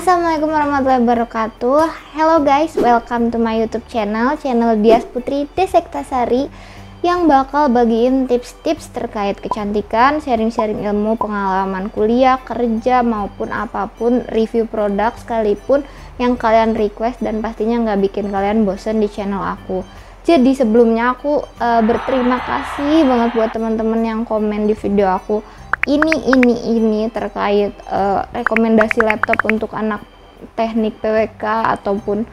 Assalamualaikum warahmatullahi wabarakatuh. Hello guys, welcome to my YouTube channel Dias Putri Desektasari, yang bakal bagiin tips-tips terkait kecantikan, sharing-sharing ilmu, pengalaman kuliah, kerja, maupun apapun, review produk sekalipun yang kalian request, dan pastinya nggak bikin kalian bosen di channel aku. Jadi sebelumnya aku berterima kasih banget buat teman-teman yang komen di video aku ini terkait rekomendasi laptop untuk anak teknik PWK ataupun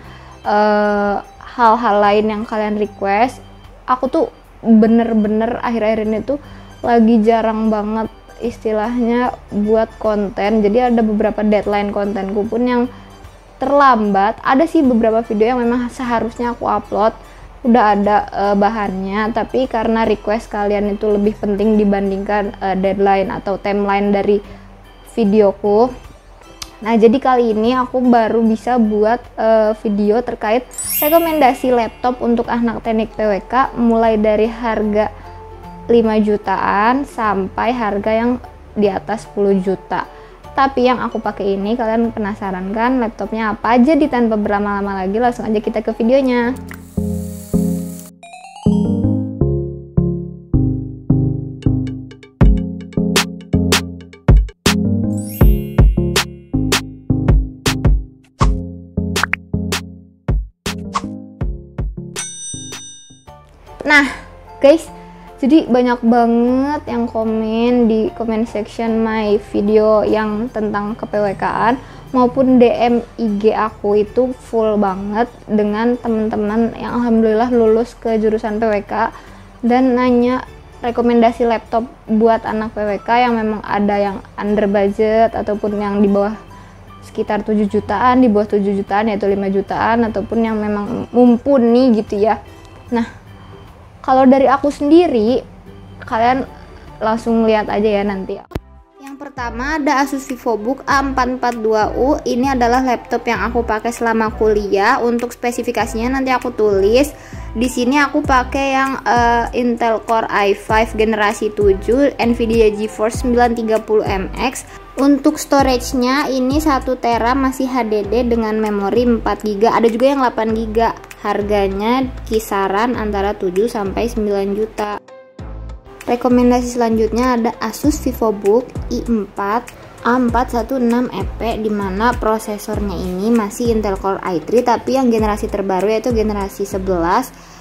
hal-hal lain yang kalian request. Aku tuh bener-bener akhir-akhir ini tuh lagi jarang banget istilahnya buat konten, jadi ada beberapa deadline kontenku pun yang terlambat. Ada sih beberapa video yang memang seharusnya aku upload, udah ada bahannya, tapi karena request kalian itu lebih penting dibandingkan deadline atau timeline dari videoku. Nah, jadi kali ini aku baru bisa buat video terkait rekomendasi laptop untuk anak teknik PWK, mulai dari harga 5 jutaan sampai harga yang di atas 10 juta. Tapi yang aku pakai ini, kalian penasaran kan laptopnya apa aja? Di tanpa berlama-lama lagi, langsung aja kita ke videonya. Nah guys, jadi banyak banget yang komen di comment section my video yang tentang ke-PWK-an maupun DM IG aku itu full banget dengan teman-teman yang alhamdulillah lulus ke jurusan PWK dan nanya rekomendasi laptop buat anak PWK yang memang ada yang under budget ataupun yang di bawah sekitar 7 jutaan, di bawah 7 jutaan yaitu 5 jutaan, ataupun yang memang mumpuni gitu ya. Nah, kalau dari aku sendiri, kalian langsung lihat aja ya nanti. Yang pertama ada Asus VivoBook A442U. Ini adalah laptop yang aku pakai selama kuliah. Untuk spesifikasinya nanti aku tulis. Di sini aku pakai yang Intel Core i5 generasi 7, Nvidia GeForce 930MX. Untuk storage-nya ini 1 tera masih HDD dengan memori 4GB. Ada juga yang 8GB. Harganya kisaran antara 7 sampai 9 juta. Rekomendasi selanjutnya ada Asus VivoBook i4 A416EP, dimana prosesornya ini masih Intel Core i3 tapi yang generasi terbaru yaitu generasi 11.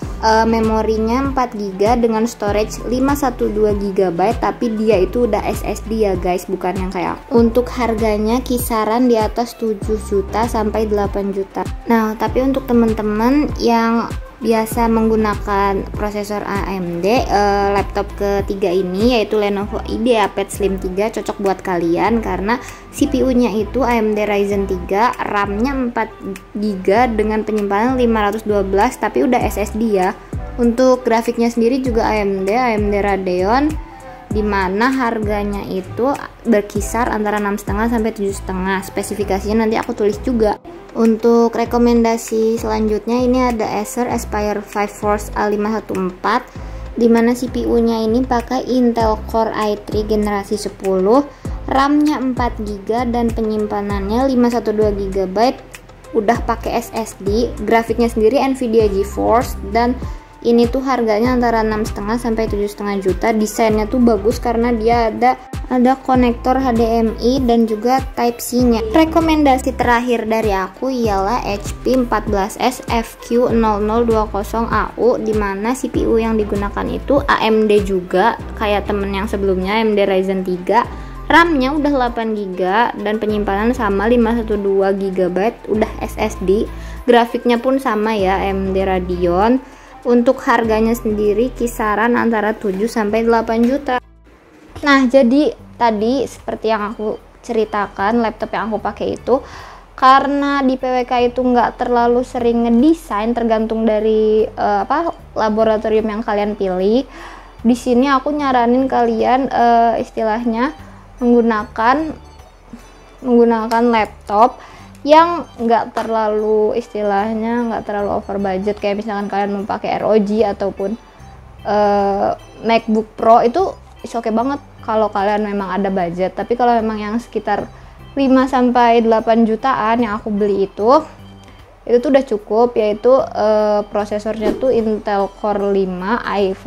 Memorinya 4GB dengan storage 512GB, tapi dia itu udah SSD ya guys, bukan yang kayak aku. Untuk harganya kisaran di atas 7 juta sampai 8 juta. Nah, tapi untuk teman-teman yang biasa menggunakan prosesor AMD, laptop ketiga ini yaitu Lenovo IdeaPad Slim 3 cocok buat kalian karena CPU-nya itu AMD Ryzen 3, RAM-nya 4GB dengan penyimpanan 512 tapi udah SSD ya. Untuk grafiknya sendiri juga AMD Radeon, dimana harganya itu berkisar antara 6,5 sampai 7,5. Spesifikasinya nanti aku tulis juga. Untuk rekomendasi selanjutnya ini ada Acer Aspire 5 Force A514, dimana CPU-nya ini pakai Intel Core i3 generasi 10, RAM-nya 4GB dan penyimpanannya 512GB, udah pakai SSD. Grafiknya sendiri Nvidia GeForce, dan ini tuh harganya antara 6,5 sampai 7,5 juta. Desainnya tuh bagus karena dia ada konektor HDMI dan juga Type-C-nya. Rekomendasi terakhir dari aku ialah HP 14S FQ0020AU, dimana CPU yang digunakan itu AMD juga kayak temen yang sebelumnya, AMD Ryzen 3. RAM-nya udah 8GB dan penyimpanan sama 512GB, udah SSD. Grafiknya pun sama ya, AMD Radeon. Untuk harganya sendiri kisaran antara 7 sampai 8 juta. Nah, jadi tadi seperti yang aku ceritakan, laptop yang aku pakai itu karena di PWK itu nggak terlalu sering ngedesain, tergantung dari laboratorium yang kalian pilih. Di sini aku nyaranin kalian istilahnya menggunakan laptop yang nggak terlalu over budget, kayak misalkan kalian mau pakai ROG ataupun MacBook Pro, itu oke banget kalau kalian memang ada budget. Tapi kalau memang yang sekitar 5-8 jutaan yang aku beli itu tuh udah cukup, yaitu prosesornya tuh Intel Core 5 i5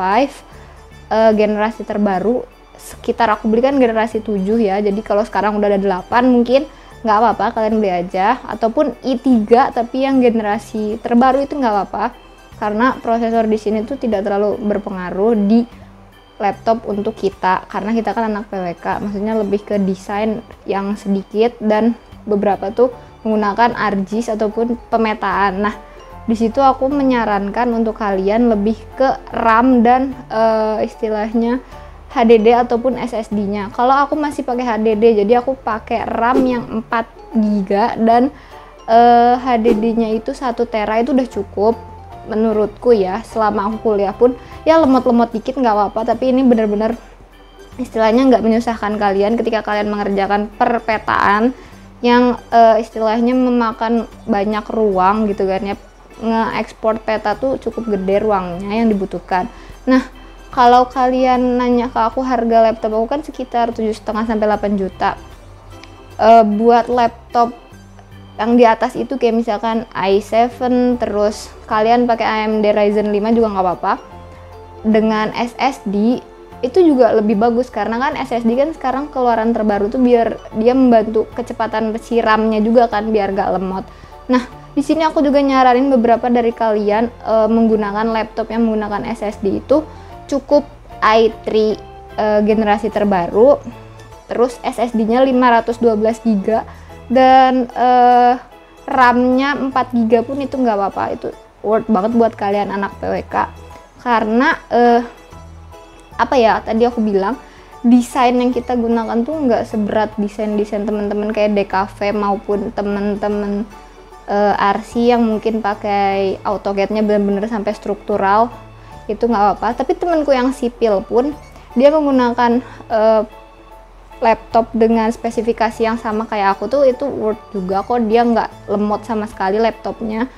generasi terbaru. Sekitar aku beli kan generasi 7 ya, jadi kalau sekarang udah ada 8 mungkin nggak apa-apa, kalian beli aja. Ataupun i3 tapi yang generasi terbaru itu nggak apa-apa, karena prosesor di sini tuh tidak terlalu berpengaruh di laptop untuk kita, karena kita kan anak PWK, maksudnya lebih ke desain yang sedikit dan beberapa tuh menggunakan ARGIS ataupun pemetaan. Nah, di situ aku menyarankan untuk kalian lebih ke RAM dan istilahnya HDD ataupun SSD-nya. Kalau aku masih pakai HDD, jadi aku pakai RAM yang 4 GB dan HDD-nya itu 1 tera, itu udah cukup menurutku ya. Selama aku kuliah pun ya lemot-lemot dikit nggak apa-apa, tapi ini benar-benar istilahnya nggak menyusahkan kalian ketika kalian mengerjakan perpetaan yang istilahnya memakan banyak ruang gitu kan ya. Nge-export peta tuh cukup gede ruangnya yang dibutuhkan. Nah, kalau kalian nanya ke aku harga laptop aku kan sekitar 7,5-8 juta. Buat laptop yang di atas itu kayak misalkan i7, terus kalian pakai AMD Ryzen 5 juga nggak apa-apa. Dengan SSD itu juga lebih bagus, karena kan SSD kan sekarang keluaran terbaru tuh biar dia membantu kecepatan RAM-nya juga kan, biar gak lemot. Nah, di sini aku juga nyaranin beberapa dari kalian menggunakan laptop yang menggunakan SSD itu cukup i3 generasi terbaru, terus SSD-nya 512 GB dan RAM-nya 4 GB pun itu nggak apa-apa. Itu worth banget buat kalian anak PWK, karena apa ya, tadi aku bilang desain yang kita gunakan tuh nggak seberat desain-desain teman-teman kayak DKV maupun teman-teman RC yang mungkin pakai AutoCAD-nya bener-bener sampai struktural. Itu nggak apa-apa. Tapi temanku yang sipil pun dia menggunakan laptop dengan spesifikasi yang sama kayak aku tuh, itu worth juga kok. Dia nggak lemot sama sekali laptopnya,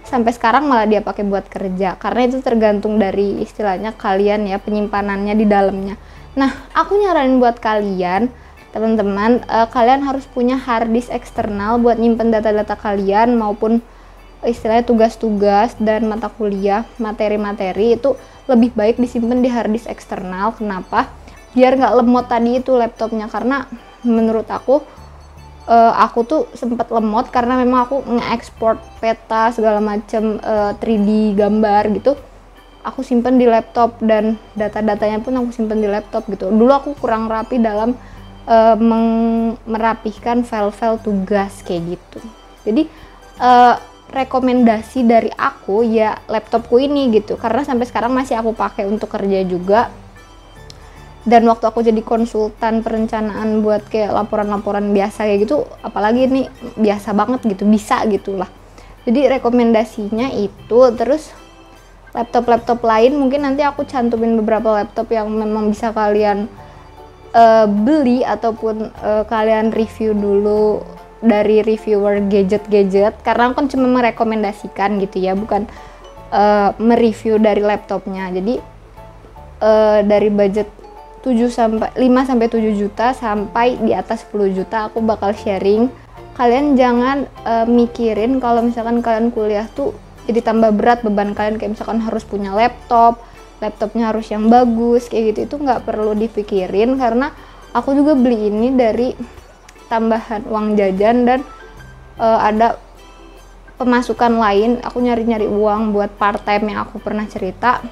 sampai sekarang malah dia pakai buat kerja, karena itu tergantung dari istilahnya kalian ya, penyimpanannya di dalamnya. Nah, aku nyaranin buat kalian teman-teman, kalian harus punya hard disk eksternal buat nyimpen data-data kalian maupun istilahnya tugas-tugas dan mata kuliah, materi-materi itu lebih baik disimpan di hard disk eksternal. Kenapa? Biar nggak lemot tadi itu laptopnya, karena menurut aku tuh sempat lemot karena memang aku nge-export peta segala macam 3D gambar gitu, aku simpen di laptop dan data-datanya pun aku simpen di laptop gitu. Dulu aku kurang rapi dalam merapihkan file-file tugas kayak gitu. Jadi rekomendasi dari aku ya laptopku ini gitu, karena sampai sekarang masih aku pakai untuk kerja juga. Dan waktu aku jadi konsultan perencanaan buat kayak laporan-laporan biasa kayak gitu, apalagi ini biasa banget gitu, bisa gitulah. Jadi rekomendasinya itu. Terus laptop-laptop lain mungkin nanti aku cantumin beberapa laptop yang memang bisa kalian beli ataupun kalian review dulu dari reviewer gadget-gadget, karena aku kan cuma merekomendasikan gitu ya, bukan mereview dari laptopnya. Jadi dari budget 5-7 juta sampai di atas 10 juta aku bakal sharing. Kalian jangan mikirin kalau misalkan kalian kuliah tuh jadi tambah berat beban kalian, kayak misalkan harus punya laptopnya harus yang bagus kayak gitu. Itu nggak perlu dipikirin, karena aku juga beli ini dari tambahan uang jajan dan ada pemasukan lain. Aku nyari-nyari uang buat part time yang aku pernah cerita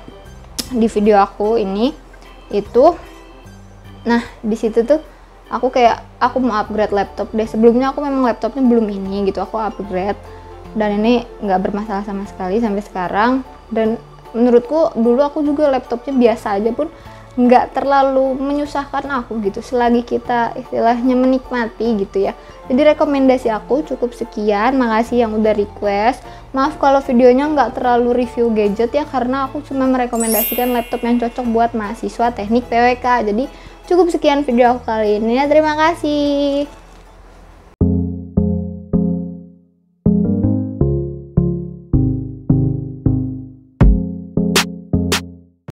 di video aku ini itu. Nah, di situ tuh aku mau upgrade laptop deh. Sebelumnya aku memang laptopnya belum ini gitu, aku upgrade dan ini nggak bermasalah sama sekali sampai sekarang. Dan menurutku dulu aku juga laptopnya biasa aja pun nggak terlalu menyusahkan aku gitu, selagi kita istilahnya menikmati gitu ya. Jadi rekomendasi aku cukup sekian. Makasih yang udah request. Maaf kalau videonya nggak terlalu review gadget ya, karena aku cuma merekomendasikan laptop yang cocok buat mahasiswa teknik PWK. Jadi cukup sekian video aku kali ini ya, terima kasih.